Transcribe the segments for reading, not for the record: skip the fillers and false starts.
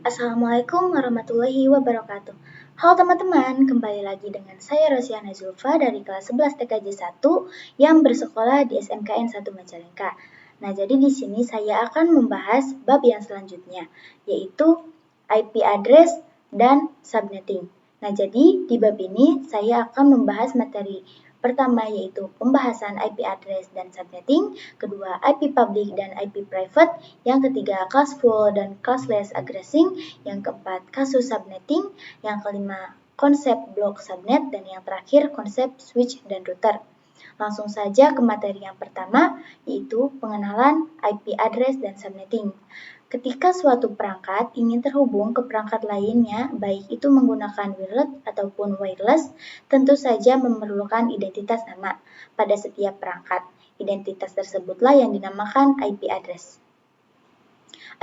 Assalamualaikum warahmatullahi wabarakatuh. Halo teman-teman, kembali lagi dengan saya Rosiana Zulfa dari kelas 11 TKJ 1 yang bersekolah di SMKN 1 Majalengka. Nah, jadi di sini saya akan membahas bab yang selanjutnya, yaitu IP address dan subnetting. Nah, jadi di bab ini saya akan membahas materi pertama yaitu pembahasan IP address dan subnetting, kedua IP public dan IP private, yang ketiga classful dan classless addressing, yang keempat kasus subnetting, yang kelima konsep blok subnet, dan yang terakhir konsep switch dan router. Langsung saja ke materi yang pertama, yaitu pengenalan IP address dan subnetting. Ketika suatu perangkat ingin terhubung ke perangkat lainnya, baik itu menggunakan wired ataupun wireless, tentu saja memerlukan identitas nama pada setiap perangkat. Identitas tersebutlah yang dinamakan IP address.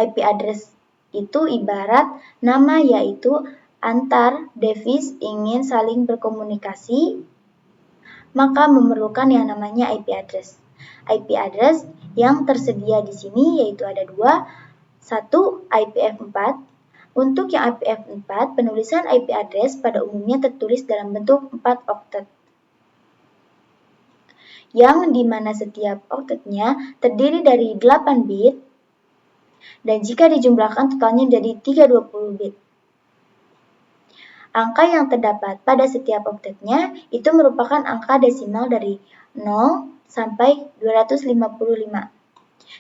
IP address itu ibarat nama, yaitu antar device ingin saling berkomunikasi, maka memerlukan yang namanya IP address. IP address yang tersedia di sini yaitu ada dua. Satu, IPv4. Untuk yang IPv4, penulisan IP address pada umumnya tertulis dalam bentuk 4 oktet, yang dimana setiap oktetnya terdiri dari 8 bit, dan jika dijumlahkan totalnya menjadi 320 bit. Angka yang terdapat pada setiap oktetnya itu merupakan angka desimal dari 0 sampai 255.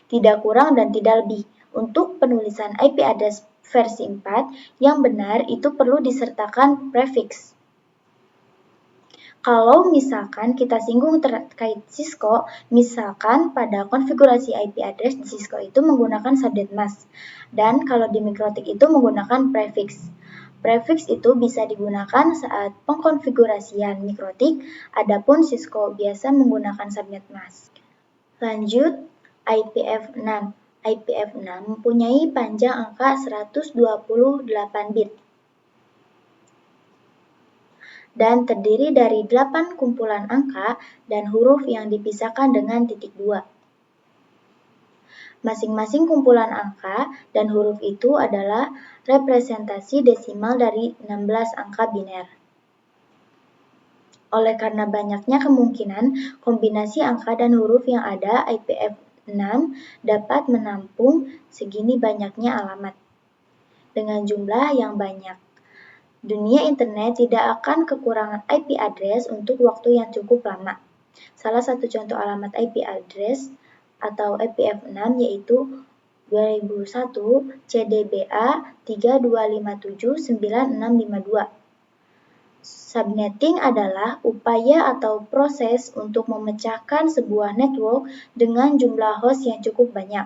Tidak kurang dan tidak lebih. Untuk penulisan IP address versi 4 yang benar itu perlu disertakan prefix. Kalau misalkan kita singgung terkait Cisco, misalkan pada konfigurasi IP address di Cisco itu menggunakan subnet mask, dan kalau di Mikrotik itu menggunakan prefix. Prefix itu bisa digunakan saat pengkonfigurasian Mikrotik, adapun Cisco biasa menggunakan subnet mask. Lanjut, IPv6. IPv6 mempunyai panjang angka 128 bit dan terdiri dari 8 kumpulan angka dan huruf yang dipisahkan dengan titik 2. Masing-masing kumpulan angka dan huruf itu adalah representasi desimal dari 16 angka biner. Oleh karena banyaknya kemungkinan kombinasi angka dan huruf yang ada, IPv6 dapat menampung segini banyaknya alamat dengan jumlah yang banyak. Dunia internet tidak akan kekurangan IP address untuk waktu yang cukup lama. Salah satu contoh alamat IP address atau IPv6 yaitu 2001 CDBA 32579652. Subnetting adalah upaya atau proses untuk memecahkan sebuah network dengan jumlah host yang cukup banyak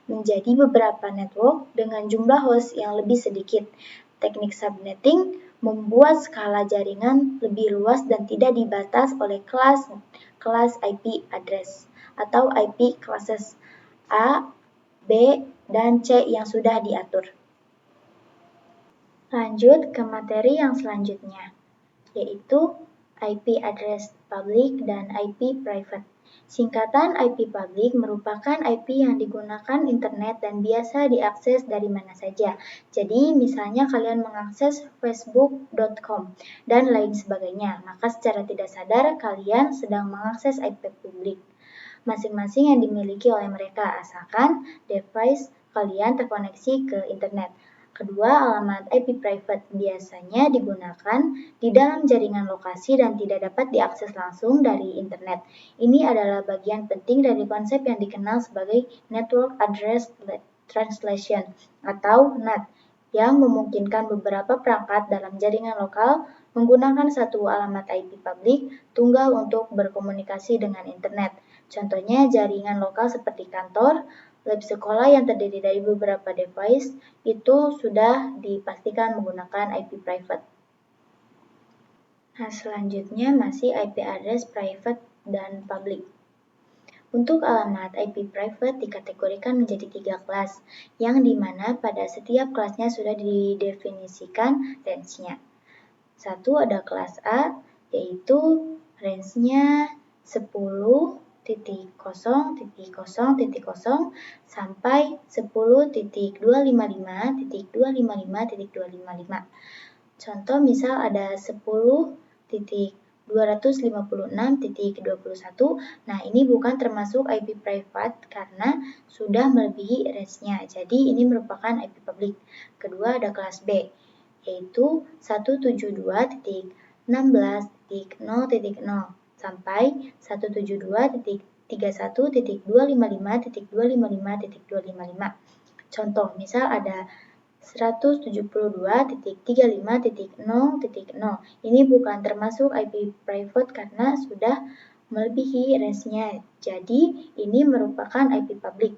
menjadi beberapa network dengan jumlah host yang lebih sedikit. Teknik subnetting membuat skala jaringan lebih luas dan tidak dibatas oleh kelas IP address atau IP classes A, B, dan C yang sudah diatur. Lanjut ke materi yang selanjutnya, yaitu IP address public dan IP private. Singkatan IP public merupakan IP yang digunakan internet dan biasa diakses dari mana saja. Jadi misalnya kalian mengakses facebook.com dan lain sebagainya, maka secara tidak sadar kalian sedang mengakses IP publik. Masing-masing yang dimiliki oleh mereka asalkan device kalian terkoneksi ke internet. Kedua, alamat IP private biasanya digunakan di dalam jaringan lokasi dan tidak dapat diakses langsung dari internet. Ini adalah bagian penting dari konsep yang dikenal sebagai Network Address Translation atau NAT, yang memungkinkan beberapa perangkat dalam jaringan lokal menggunakan satu alamat IP publik tunggal untuk berkomunikasi dengan internet. Contohnya jaringan lokal seperti kantor, lab sekolah yang terdiri dari beberapa device itu sudah dipastikan menggunakan IP private. Nah, selanjutnya masih IP address private dan public. Untuk alamat IP private dikategorikan menjadi 3 kelas, yang dimana pada setiap kelasnya sudah didefinisikan range-nya. Satu ada kelas A, yaitu range-nya 10 sampai 10.255.255.255. Contoh misal ada 10.256.21. Nah, ini bukan termasuk IP private karena sudah melebihi range-nya. Jadi ini merupakan IP public. Kedua ada kelas B, yaitu 172.16.0.0 sampai 172.31.255.255.255. Contoh, misal ada 172.35.0.0. Ini bukan termasuk IP private karena sudah melebihi range-nya. Jadi, ini merupakan IP public.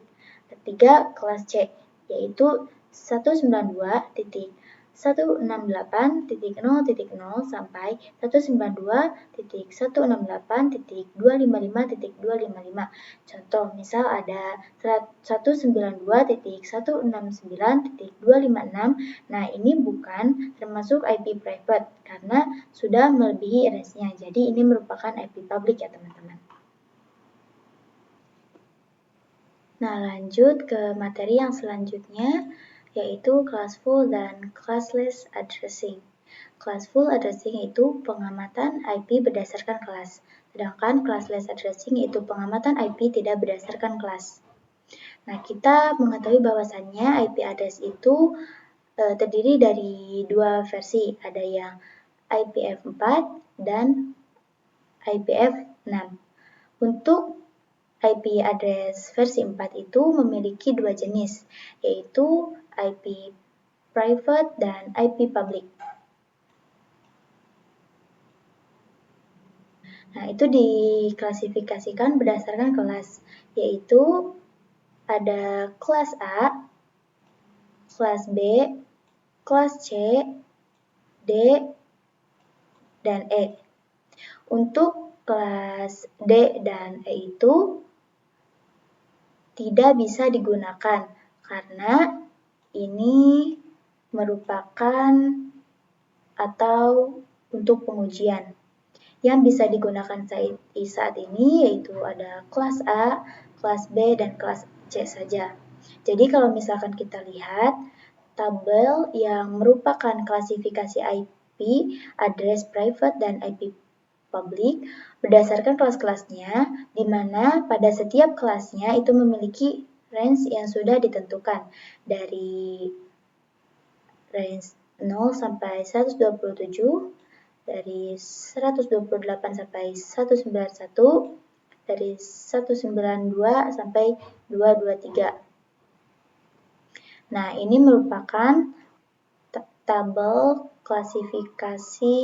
Ketiga, kelas C, yaitu 192.168.0.0 sampai 192.168.255.255. Contoh, misal ada 192.169.256. Nah, ini bukan termasuk IP private karena sudah melebihi range-nya. Jadi, ini merupakan IP public ya, teman-teman. Nah, lanjut ke materi yang selanjutnya, yaitu classful dan classless addressing. Classful addressing itu pengamatan IP berdasarkan kelas, sedangkan classless addressing itu pengamatan IP tidak berdasarkan kelas. Nah, kita mengetahui bahwasannya IP address itu terdiri dari dua versi, ada yang IPv4 dan IPv6. Untuk IP address versi 4 itu memiliki dua jenis, yaitu IP private dan IP public. Nah, itu diklasifikasikan berdasarkan kelas, yaitu ada kelas A, kelas B, kelas C, D, dan E. Untuk kelas D dan E itu tidak bisa digunakan karena ini merupakan atau untuk pengujian. Yang bisa digunakan saat ini yaitu ada kelas A, kelas B, dan kelas C saja. Jadi kalau misalkan kita lihat tabel yang merupakan klasifikasi IP, address private, dan IP public berdasarkan kelas-kelasnya, di mana pada setiap kelasnya itu memiliki range yang sudah ditentukan dari range 0 sampai 127, dari 128 sampai 191, dari 192 sampai 223. Nah, ini merupakan tabel klasifikasi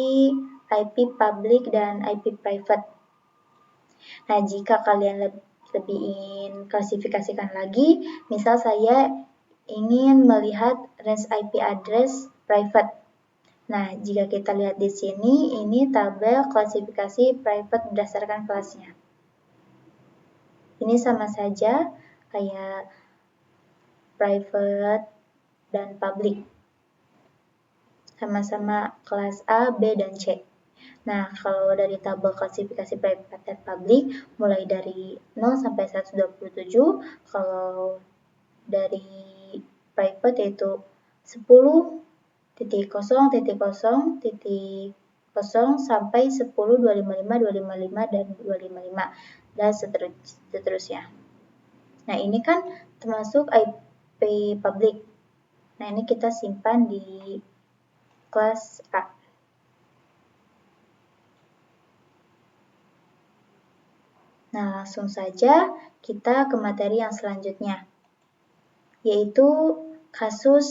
IP public dan IP private. Nah, jika kalian lebih ingin klasifikasikan lagi, misal saya ingin melihat range IP address private. Nah, jika kita lihat di sini, ini tabel klasifikasi private berdasarkan kelasnya. Ini sama saja kayak private dan public. Sama-sama kelas A, B, dan C. Nah, kalau dari tabel klasifikasi private dan public, mulai dari 0 sampai 127, kalau dari private yaitu 10.0.0.0 sampai 10.255, 255, dan 255, dan seterusnya. Nah, ini kan termasuk IP public. Nah, ini kita simpan di kelas A. Nah, langsung saja kita ke materi yang selanjutnya, yaitu kasus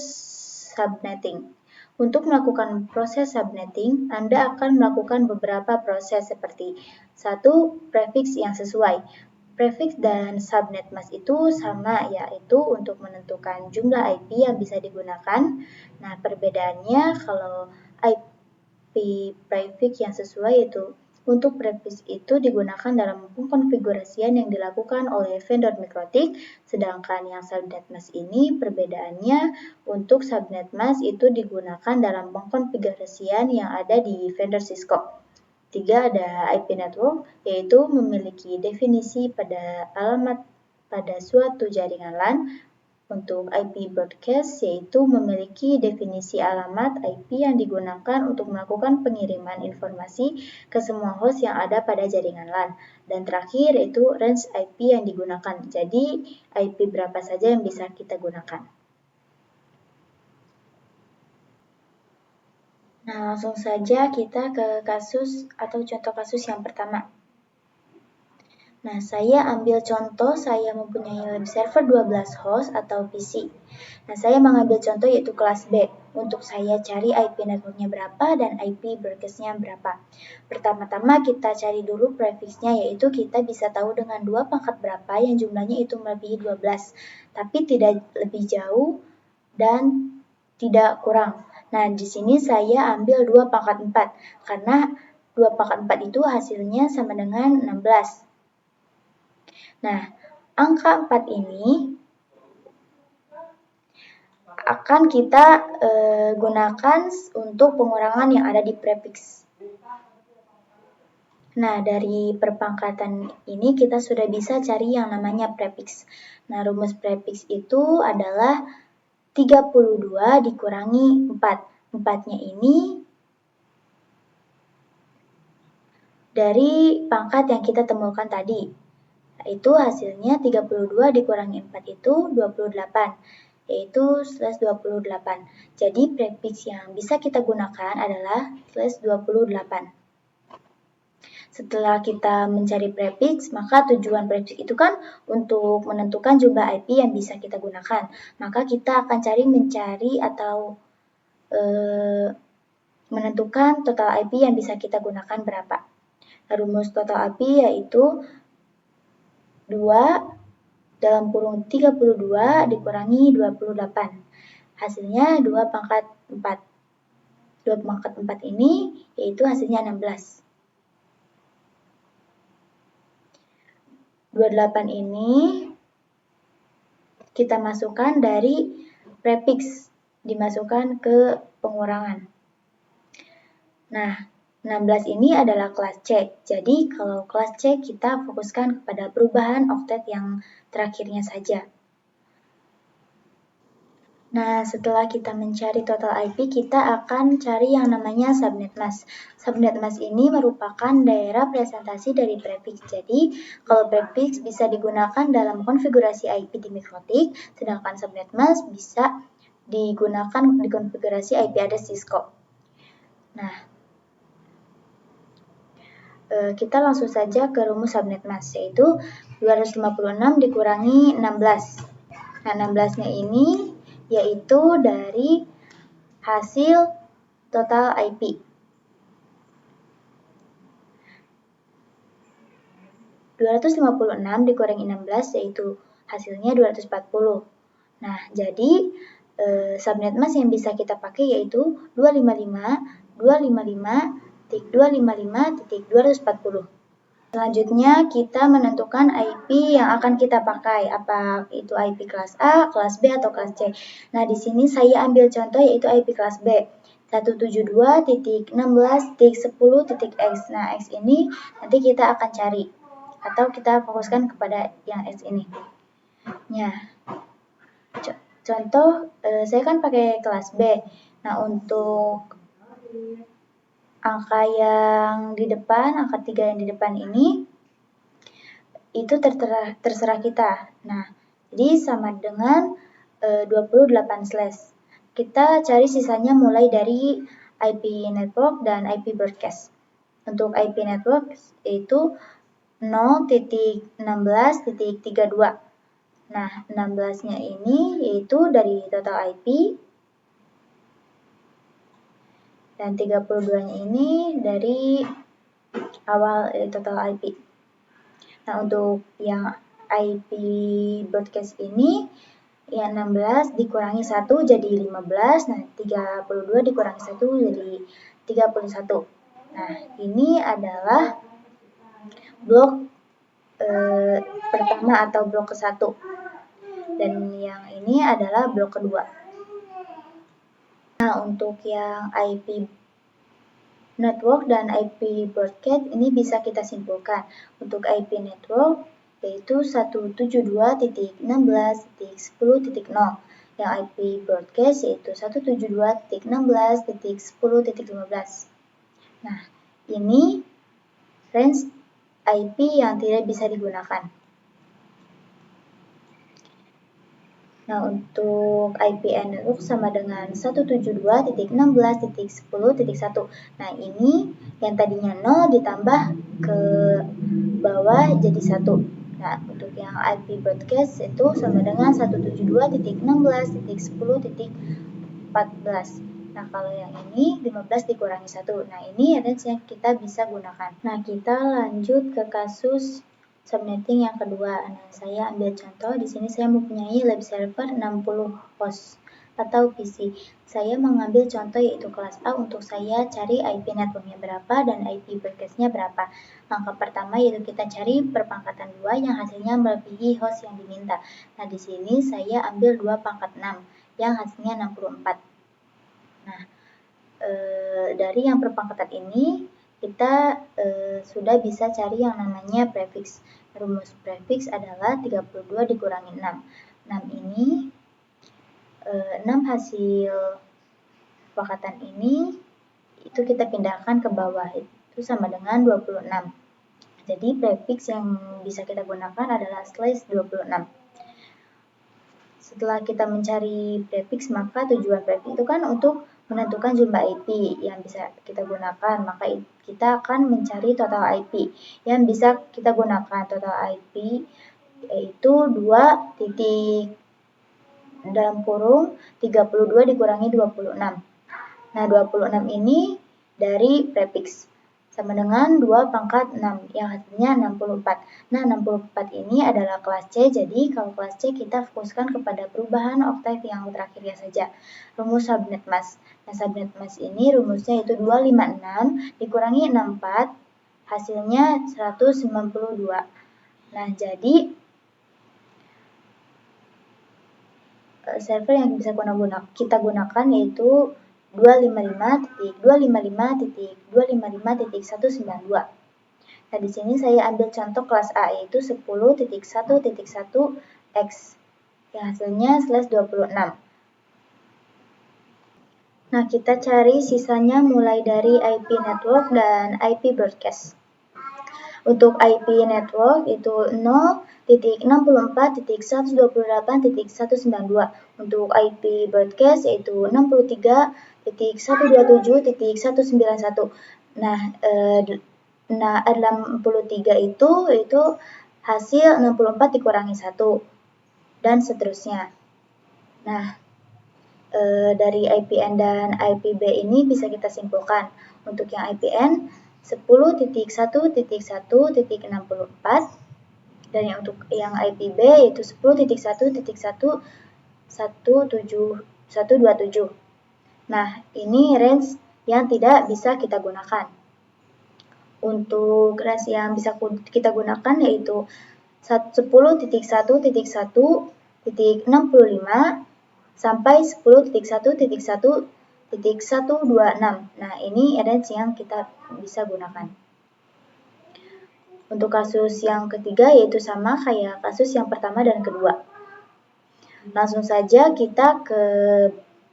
subnetting. Untuk melakukan proses subnetting, Anda akan melakukan beberapa proses seperti 1. Prefix yang sesuai. Prefix dan subnet mask itu sama, yaitu untuk menentukan jumlah IP yang bisa digunakan. Nah, perbedaannya kalau IP prefix yang sesuai itu untuk prefix itu digunakan dalam pengkonfigurasian yang dilakukan oleh vendor MikroTik, sedangkan yang subnet mask ini perbedaannya untuk subnet mask itu digunakan dalam pengkonfigurasian yang ada di vendor Cisco. Tiga, ada IP network, yaitu memiliki definisi pada alamat pada suatu jaringan LAN. Untuk IP broadcast, yaitu memiliki definisi alamat IP yang digunakan untuk melakukan pengiriman informasi ke semua host yang ada pada jaringan LAN. Dan terakhir, yaitu range IP yang digunakan. Jadi, IP berapa saja yang bisa kita gunakan. Nah, langsung saja kita ke kasus atau contoh kasus yang pertama. Nah, saya ambil contoh saya mempunyai web server 12 host atau PC. Nah, saya mengambil contoh yaitu kelas B. Untuk saya cari IP networknya berapa dan IP broadcastnya berapa. Pertama-tama kita cari dulu prefixnya, yaitu kita bisa tahu dengan 2 pangkat berapa yang jumlahnya itu melebihi 12. Tapi tidak lebih jauh dan tidak kurang. Nah, di sini saya ambil 2 pangkat 4. Karena 2 pangkat 4 itu hasilnya sama dengan 16. Nah, angka 4 ini akan kita gunakan untuk pengurangan yang ada di prefix. Nah, dari perpangkatan ini kita sudah bisa cari yang namanya prefix. Nah, rumus prefix itu adalah 32 dikurangi 4. 4-nya ini dari pangkat yang kita temukan tadi. Itu hasilnya 32 dikurangi 4 itu 28, yaitu /28. Jadi prefix yang bisa kita gunakan adalah /28. Setelah kita mencari prefix, maka tujuan prefix itu kan untuk menentukan jumlah IP yang bisa kita gunakan. Maka kita akan mencari atau menentukan total IP yang bisa kita gunakan berapa. Rumus total IP yaitu 2 dalam kurung 32 dikurangi 28. Hasilnya 2 pangkat 4. 2 pangkat 4 ini yaitu hasilnya 16. 28 ini kita masukkan dari prefix, dimasukkan ke pengurangan. Nah, 16 ini adalah kelas C. Jadi, kalau kelas C kita fokuskan kepada perubahan oktet yang terakhirnya saja. Nah, setelah kita mencari total IP, kita akan cari yang namanya subnet mask. Subnet mask ini merupakan daerah presentasi dari prefix. Jadi, kalau prefix bisa digunakan dalam konfigurasi IP di mikrotik, sedangkan subnet mask bisa digunakan di konfigurasi IP address di scope. Nah, kita langsung saja ke rumus subnet mask, yaitu 256 dikurangi 16. Nah, 16-nya ini yaitu dari hasil total IP. 256 dikurangi 16 yaitu hasilnya 240. Nah, jadi subnet mask yang bisa kita pakai yaitu 255.255.240. Selanjutnya kita menentukan IP yang akan kita pakai, apa itu IP kelas A, kelas B, atau kelas C. Nah, di sini saya ambil contoh yaitu IP kelas B, 172.16.10.x. Nah, X ini nanti kita akan cari, atau kita fokuskan kepada yang X ini. Nah, contoh, saya kan pakai kelas B. Nah, untuk angka yang di depan, angka 3 yang di depan ini, itu terserah kita. Nah, jadi sama dengan 28/. Kita cari sisanya mulai dari IP network dan IP broadcast. Untuk IP network yaitu 0.16.32. Nah, 16-nya ini yaitu dari total IP, dan 32-nya ini dari awal total IP. Nah, untuk yang IP broadcast ini, yang 16 dikurangi 1 jadi 15, nah 32 dikurangi 1 jadi 31. Nah, ini adalah blok pertama atau blok ke-1. Dan yang ini adalah blok kedua. Nah, untuk yang IP network dan IP broadcast ini bisa kita simpulkan. Untuk IP network yaitu 172.16.10.0, yang IP broadcast yaitu 172.16.10.15. Nah, ini range IP yang tidak bisa digunakan. Nah, untuk IP network sama dengan 172.16.10.1. Nah, ini yang tadinya 0 ditambah ke bawah jadi 1. Nah, untuk yang IP broadcast itu sama dengan 172.16.10.14. Nah, kalau yang ini 15 dikurangi 1. Nah, ini range yang kita bisa gunakan. Nah, kita lanjut ke kasus subnetting yang kedua. Nah, saya ambil contoh di sini saya mempunyai lab server 60 host atau PC. Saya mengambil contoh yaitu kelas A untuk saya cari IP networknya berapa dan IP broadcastnya berapa. Langkah pertama yaitu kita cari perpangkatan 2 yang hasilnya melebihi host yang diminta. Nah, di sini saya ambil 2 pangkat 6 yang hasilnya 64. Nah, dari yang perpangkatan ini kita sudah bisa cari yang namanya prefix. Rumus prefix adalah 32 dikurangi 6. 6 ini 6 hasil pangkatan ini itu kita pindahkan ke bawah, itu sama dengan 26. Jadi prefix yang bisa kita gunakan adalah /26. Setelah kita mencari prefix, maka tujuan prefix itu kan untuk menentukan jumlah IP yang bisa kita gunakan, maka kita akan mencari total IP yang bisa kita gunakan. Total IP yaitu 2 titik dalam kurung 32 dikurangi 26. Nah, 26 ini dari prefix sama dengan 2 pangkat 6 yang hasilnya 64. Nah, 64 ini adalah kelas C, jadi kalau kelas C kita fokuskan kepada perubahan oktav yang terakhirnya saja. Rumus subnet mask. Nah, subnet mask ini rumusnya itu 256 dikurangi 64, hasilnya 192. Nah, jadi server yang bisa kita gunakan yaitu 255.255.255.192. Nah, di sini saya ambil contoh kelas A yaitu 10.1.1x yang hasilnya /26. Nah, kita cari sisanya mulai dari IP network dan IP broadcast. Untuk IP network itu 0.64.128.192. Untuk IP broadcast yaitu 63.127.191. Nah, 63 itu hasil 64 dikurangi 1 dan seterusnya. Nah, dari IPN dan IPB ini bisa kita simpulkan. Untuk yang IPN 10.1.1.64 dan untuk yang IPB yaitu 10.1.1.127. Nah, ini range yang tidak bisa kita gunakan. Untuk range yang bisa kita gunakan yaitu 10.1.1.65 sampai 10.1.1.126. Nah, ini range yang kita bisa gunakan. Untuk kasus yang ketiga yaitu sama kayak kasus yang pertama dan kedua. Langsung saja kita ke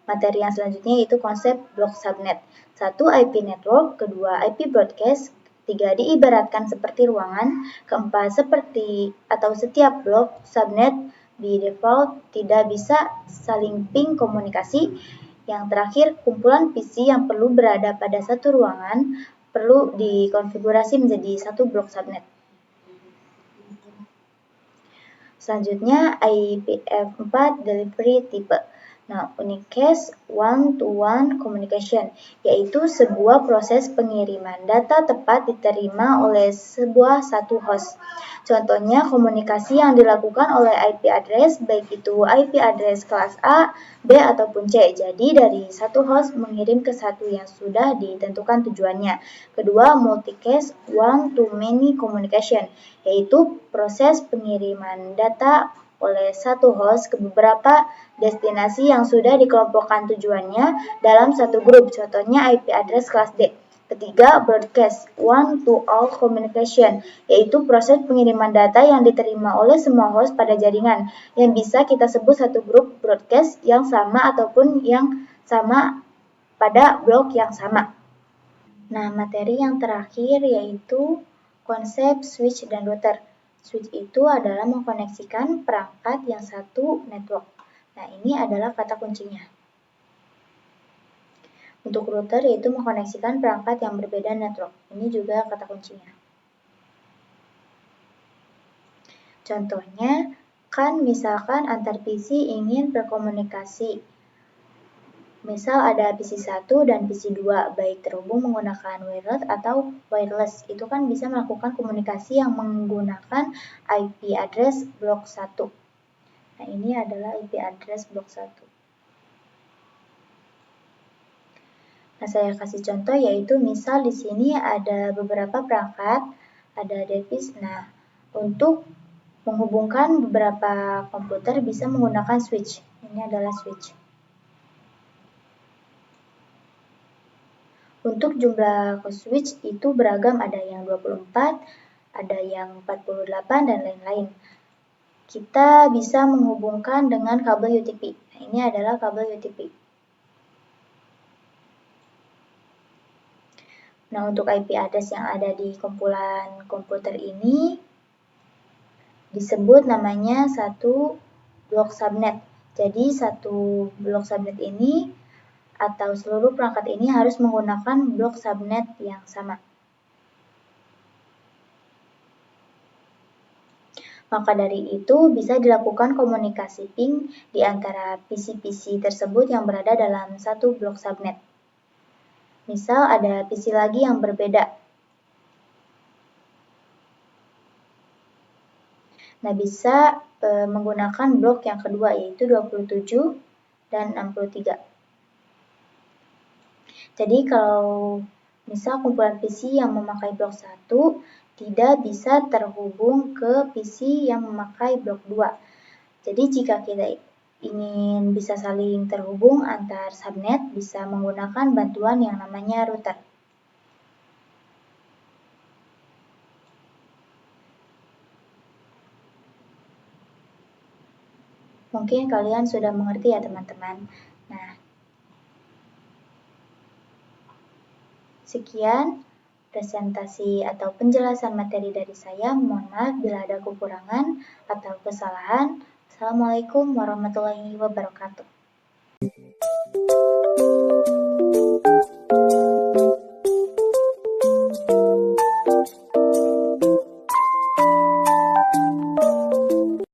materi yang selanjutnya yaitu konsep blok subnet. 1. IP network, kedua IP broadcast, 3. Diibaratkan seperti ruangan, keempat seperti atau setiap blok subnet di default tidak bisa saling ping komunikasi. Yang terakhir, kumpulan PC yang perlu berada pada satu ruangan perlu dikonfigurasi menjadi satu blok subnet. Selanjutnya, IPv4 delivery type. Nah, unicast one-to-one communication, yaitu sebuah proses pengiriman data tepat diterima oleh sebuah satu host. Contohnya, komunikasi yang dilakukan oleh IP address, baik itu IP address kelas A, B, ataupun C. Jadi, dari satu host mengirim ke satu yang sudah ditentukan tujuannya. Kedua, multicast one-to-many communication, yaitu proses pengiriman data oleh satu host ke beberapa destinasi yang sudah dikelompokkan tujuannya dalam satu grup, contohnya IP address kelas D. Ketiga, broadcast, one-to-all communication, yaitu proses pengiriman data yang diterima oleh semua host pada jaringan, yang bisa kita sebut satu grup broadcast yang sama ataupun yang sama pada blok yang sama. Nah, materi yang terakhir yaitu konsep switch dan router. Switch itu adalah mengkoneksikan perangkat yang satu network. Nah, ini adalah kata kuncinya. Untuk router yaitu mengkoneksikan perangkat yang berbeda network. Ini juga kata kuncinya. Contohnya, kan misalkan antar PC ingin berkomunikasi. Misal ada PC 1 dan PC 2, baik terhubung menggunakan wireless atau wireless. Itu kan bisa melakukan komunikasi yang menggunakan IP address blok 1. Nah, ini adalah IP address blok 1. Nah, saya kasih contoh yaitu misal di sini ada beberapa perangkat, ada device. Nah, untuk menghubungkan beberapa komputer bisa menggunakan switch. Ini adalah switch. Untuk jumlah switch itu beragam, ada yang 24, ada yang 48, dan lain-lain. Kita bisa menghubungkan dengan kabel UTP. Nah, ini adalah kabel UTP. Nah, untuk IP address yang ada di kumpulan komputer ini disebut namanya satu blok subnet. Jadi, satu blok subnet ini atau seluruh perangkat ini harus menggunakan blok subnet yang sama. Maka dari itu bisa dilakukan komunikasi ping di antara PC-PC tersebut yang berada dalam satu blok subnet. Misal ada PC lagi yang berbeda. Nah, bisa menggunakan blok yang kedua yaitu 27 dan 63. Jadi kalau misal kumpulan PC yang memakai blok 1 tidak bisa terhubung ke PC yang memakai blok 2. Jadi jika kita ingin bisa saling terhubung antar subnet, bisa menggunakan bantuan yang namanya router. Mungkin kalian sudah mengerti ya teman-teman. Nah, sekian presentasi atau penjelasan materi dari saya. Mohon maaf bila ada kekurangan atau kesalahan. Assalamualaikum warahmatullahi wabarakatuh.